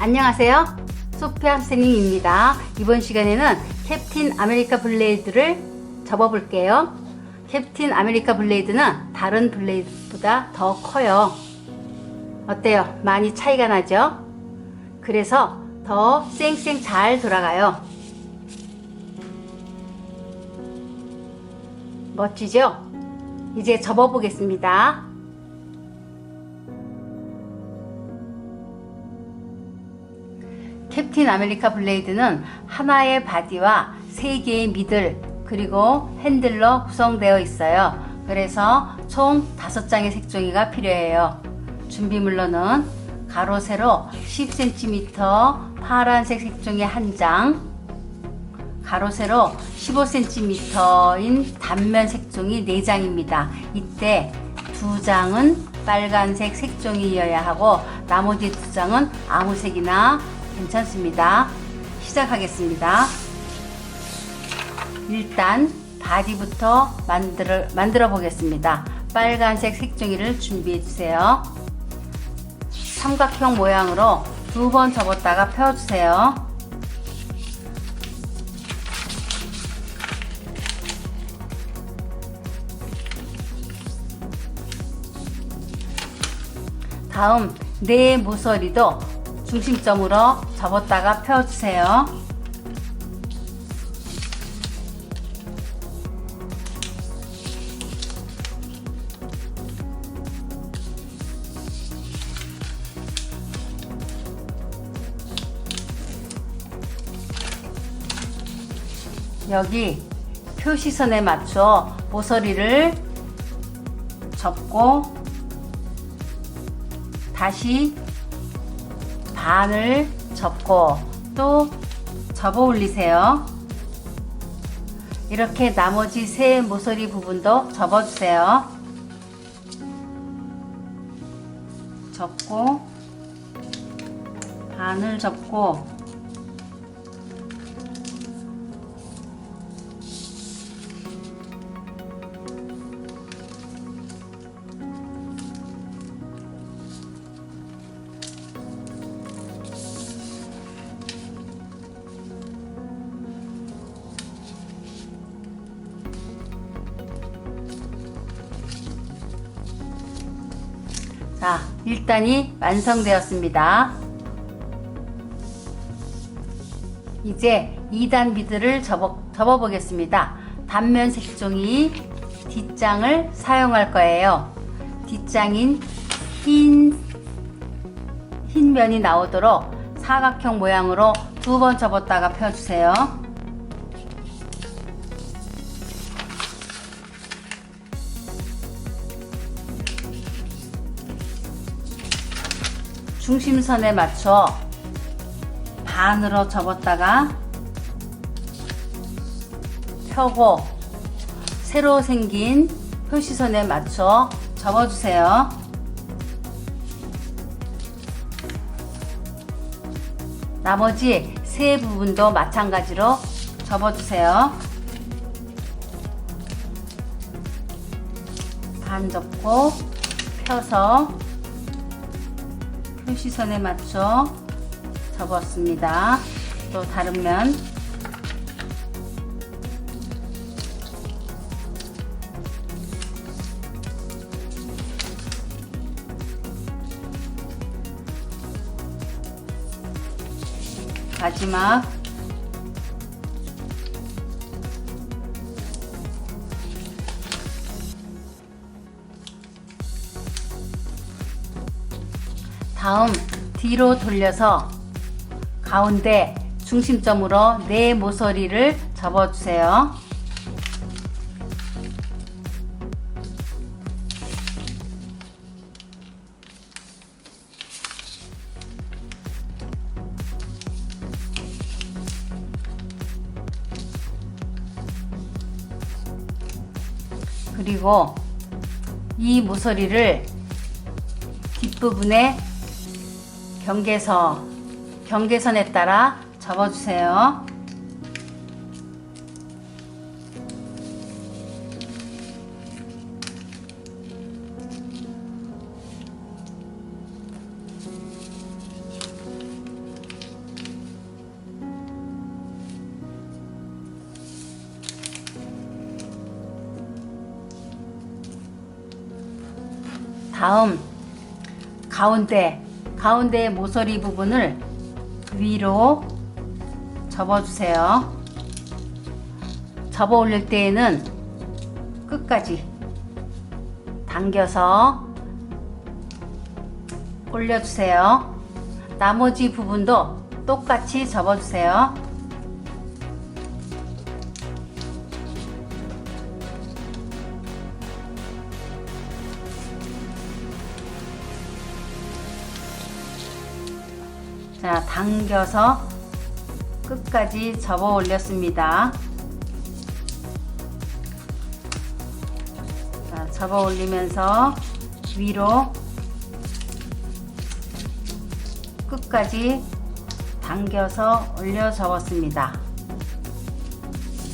안녕하세요. 소피아 선생님입니다. 이번 시간에는 캡틴 아메리카 블레이드를 접어볼게요. 캡틴 아메리카 블레이드는 다른 블레이드보다 더 커요. 어때요? 많이 차이가 나죠? 그래서 더 쌩쌩 잘 돌아가요. 멋지죠? 이제 접어보겠습니다. 캡틴 아메리카 블레이드는 하나의 바디와 3개의 미들 그리고 핸들로 구성되어 있어요. 그래서 총 5장의 색종이가 필요해요. 준비물로는 가로 세로 10cm 파란색 색종이 1장, 가로 세로 15cm인 단면 색종이 4장입니다. 이때 2장은 빨간색 색종이여야 하고 나머지 2장은 아무 색이나 괜찮습니다. 시작하겠습니다. 일단 바디부터 만들어 보겠습니다. 빨간색 색종이를 준비해 주세요. 삼각형 모양으로 2번 접었다가 펴주세요. 다음 네 모서리도 중심점으로 접었다가 펴주세요. 여기 표시선에 맞춰 모서리를 접고 다시 반을 접고 또 접어 올리세요. 이렇게 나머지 3 모서리 부분도 접어 주세요. 접고 반을 접고 자, 1단이 완성되었습니다. 이제 2단 미드를 접어 보겠습니다. 단면 색종이 뒷장을 사용할 거예요. 뒷장인 흰 면이 나오도록 사각형 모양으로 2번 접었다가 펴주세요. 중심선에 맞춰 반으로 접었다가 펴고 새로 생긴 표시선에 맞춰 접어주세요. 나머지 3 부분도 마찬가지로 접어주세요. 반 접고 펴서 표시선에 맞춰 접었습니다. 또 다른 면 마지막 다음 뒤로 돌려서 가운데 중심점으로 4 모서리를 접어주세요. 그리고 이 모서리를 뒷부분에 경계선에 따라 접어주세요. 다음 가운데 모서리 부분을 위로 접어주세요. 접어 올릴 때에는 끝까지 당겨서 올려주세요. 나머지 부분도 똑같이 접어주세요. 자, 당겨서 끝까지 접어 올렸습니다. 자, 접어 올리면서 위로 끝까지 당겨서 올려 접었습니다.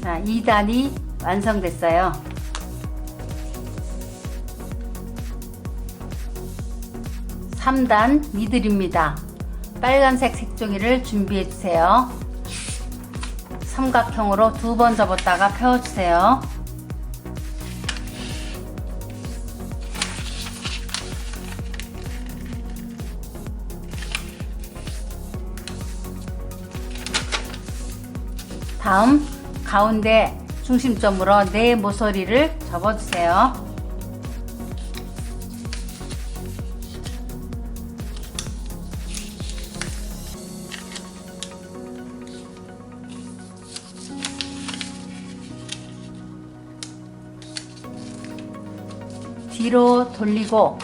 자, 2단이 완성됐어요. 3단 미들입니다. 빨간색 색종이를 준비해 주세요. 삼각형으로 2번 접었다가 펴주세요. 다음 가운데 중심점으로 네 모서리를 접어주세요. 뒤로 돌리고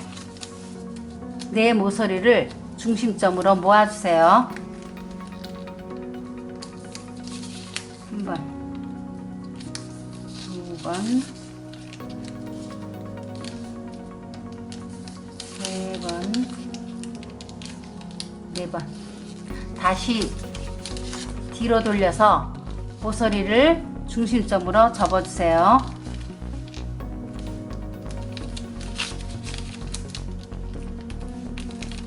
네 모서리를 중심점으로 모아주세요. 한 번, 두 번, 세 번, 네 번. 다시 뒤로 돌려서 모서리를 중심점으로 접어주세요.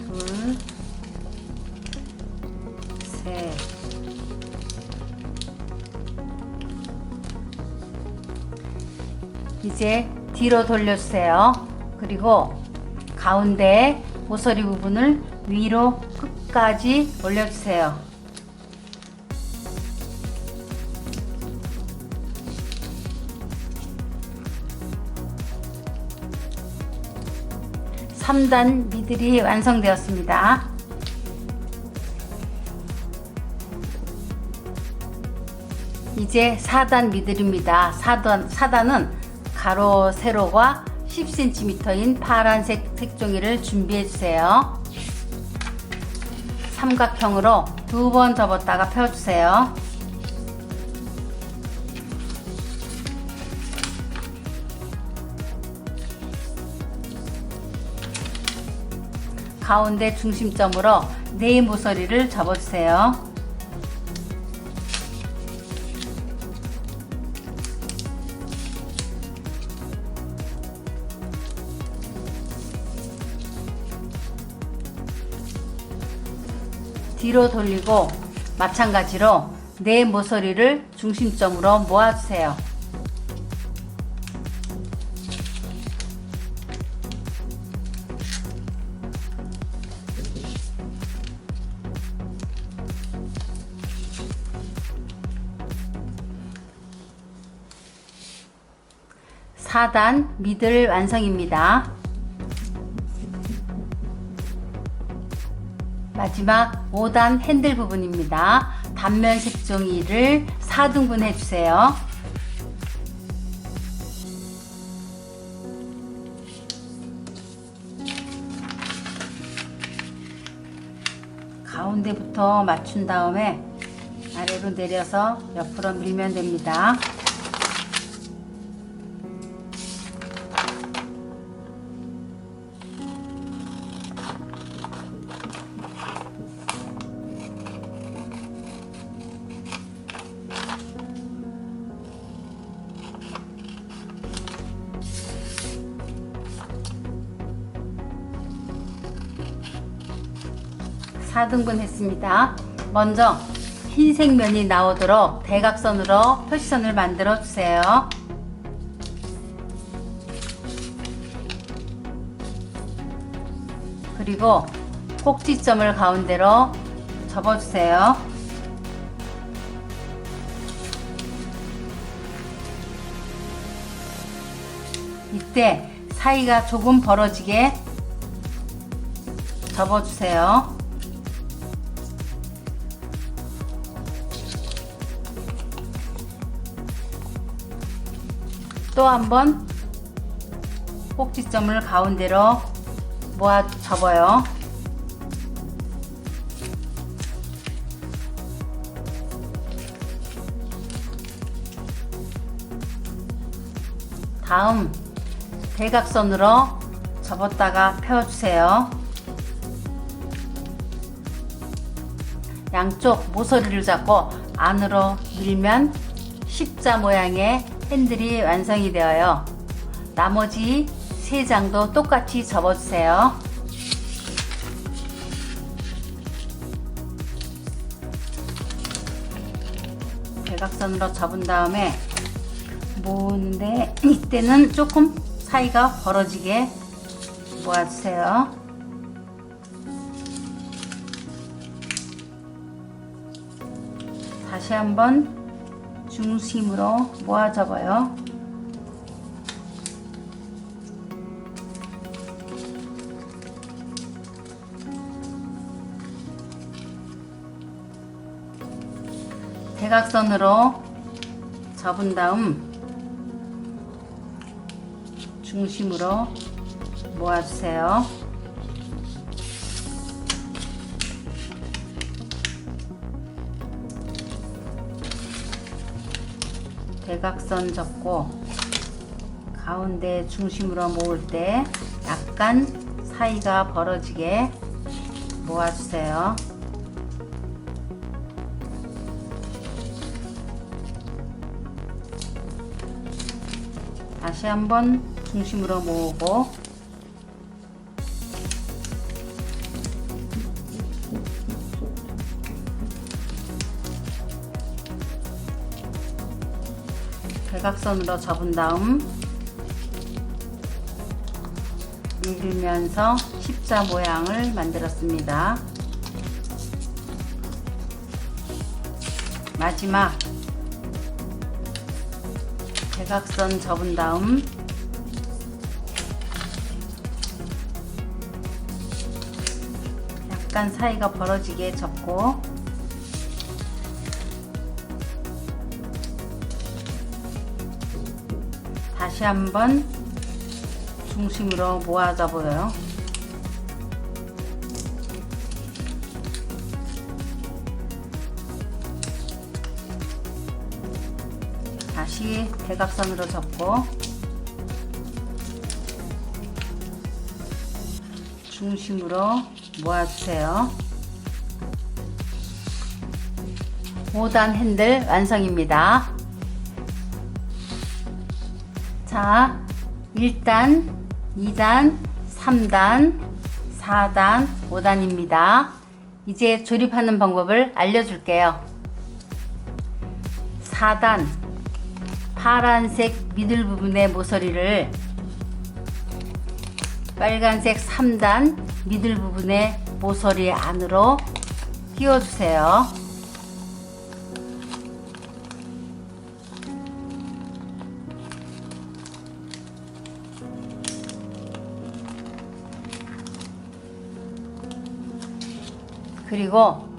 둘, 셋, 이제 뒤로 돌려주세요. 그리고 가운데 모서리 부분을 위로 끝까지 올려주세요. (3단) 미들이 완성되었습니다. 이제 4단 미들입니다. 4단은 가로 세로가 10cm인 파란색 색종이를 준비해 주세요. 삼각형으로 2번 접었다가 펴주세요. 가운데 중심점으로 네 모서리를 접어주세요. 뒤로 돌리고 마찬가지로 네 모서리를 중심점으로 모아주세요. (4단) 미들 완성입니다. 마지막 5단 핸들 부분입니다. 단면 색종이를 4등분 해주세요. 가운데부터 맞춘 다음에 아래로 내려서 옆으로 밀면 됩니다. (4등분) 했습니다. 먼저 흰색 면이 나오도록 대각선으로 표시선을 만들어 주세요. 그리고 꼭지점을 가운데로 접어주세요. 이때 사이가 조금 벌어지게 접어주세요. 또 한번 꼭지점을 가운데로 모아 접어요. 다음 대각선으로 접었다가 펴주세요. 양쪽 모서리를 잡고 안으로 밀면 십자 모양의 핸들이 완성이 되어요. 나머지 3장도 똑같이 접어주세요. 대각선으로 접은 다음에 모으는데 이때는 조금 사이가 벌어지게 모아주세요. 다시 한번 중심으로 모아 접어요. 대각선으로 접은 다음 중심으로 모아주세요. 대각선 접고 가운데 중심으로 모을 때 약간 사이가 벌어지게 모아주세요. 다시 한번 중심으로 모으고 대각선으로 접은 다음 밀면서 십자 모양을 만들었습니다. 마지막 대각선 접은 다음 약간 사이가 벌어지게 접고 다시 한번 중심으로 모아 접어요. 다시 대각선으로 접고 중심으로 모아주세요. 5단 핸들 완성입니다. 자, 1단, 2단, 3단, 4단, 5단입니다. 이제 조립하는 방법을 알려줄게요. 4단, 파란색 미들 부분의 모서리를 빨간색 3단 미들 부분의 모서리 안으로 끼워주세요. 그리고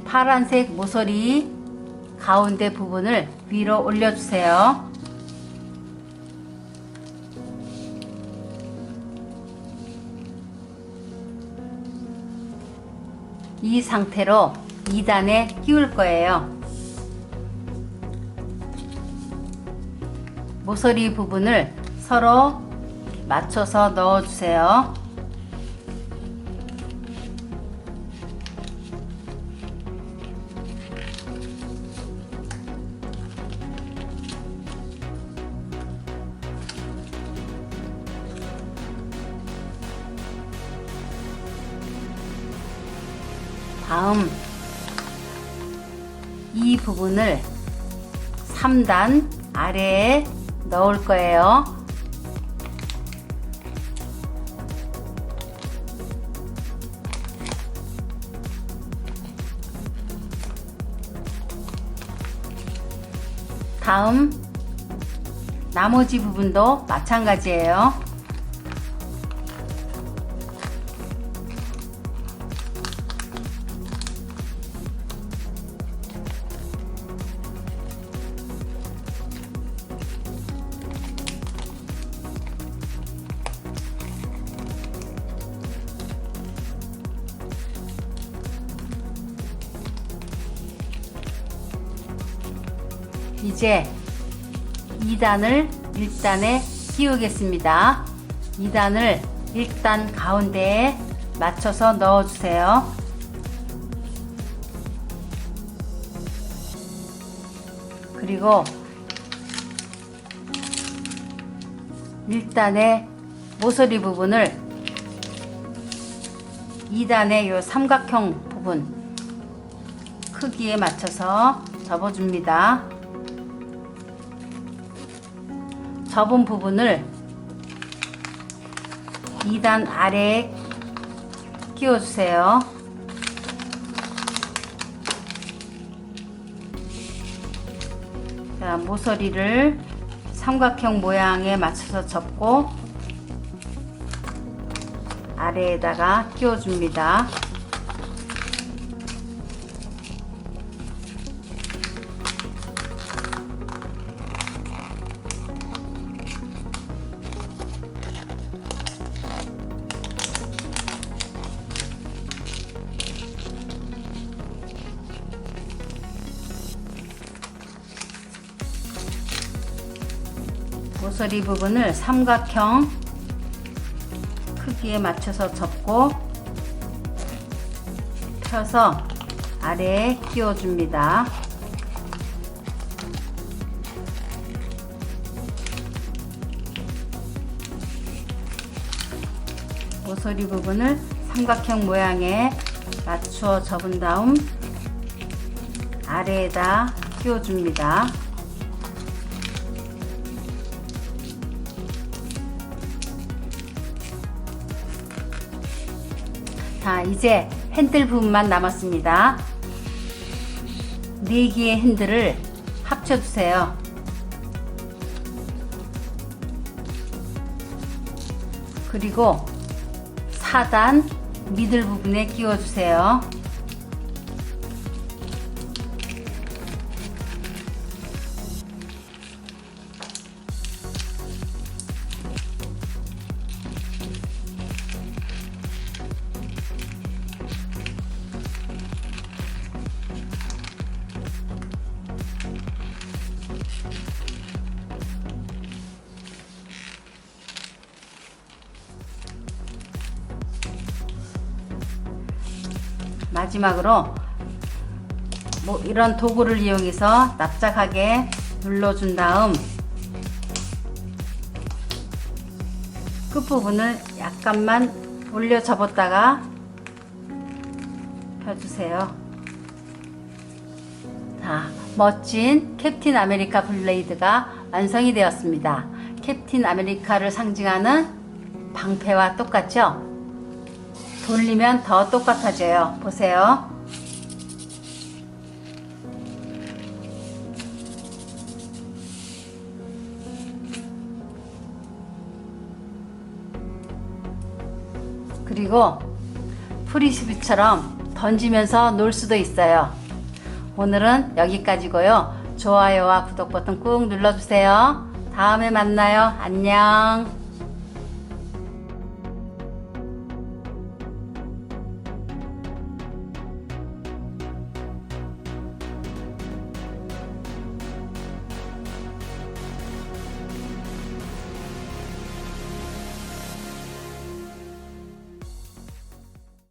파란색 모서리 가운데 부분을 위로 올려주세요. 이 상태로 2단에 끼울 거예요. 모서리 부분을 서로 맞춰서 넣어주세요. 다음 이 부분을 3단 아래에 넣을 거예요. 다음 나머지 부분도 마찬가지예요. 이제 2단을 1단에 끼우겠습니다. 2단을 1단 가운데에 맞춰서 넣어주세요. 그리고 1단의 모서리 부분을 2단의 이 삼각형 부분 크기에 맞춰서 접어줍니다. 접은 부분을 2단 아래에 끼워주세요. 자, 모서리를 삼각형 모양에 맞춰서 접고 아래에다가 끼워줍니다. 모서리 부분을 삼각형 크기에 맞춰서 접고 펴서 아래에 끼워줍니다. 모서리 부분을 삼각형 모양에 맞추어 접은 다음 아래에다 끼워줍니다. 자, 이제 핸들 부분만 남았습니다. 4개의 핸들을 합쳐주세요. 그리고 4단 미들 부분에 끼워주세요. 마지막으로 이런 도구를 이용해서 납작하게 눌러준 다음 끝부분을 약간만 올려 접었다가 펴주세요. 자, 멋진 캡틴 아메리카 블레이드가 완성이 되었습니다. 캡틴 아메리카를 상징하는 방패와 똑같죠? 돌리면 더 똑같아져요. 보세요. 그리고 프리스비처럼 던지면서 놀 수도 있어요. 오늘은 여기까지고요. 좋아요와 구독 버튼 꾹 눌러주세요. 다음에 만나요. 안녕.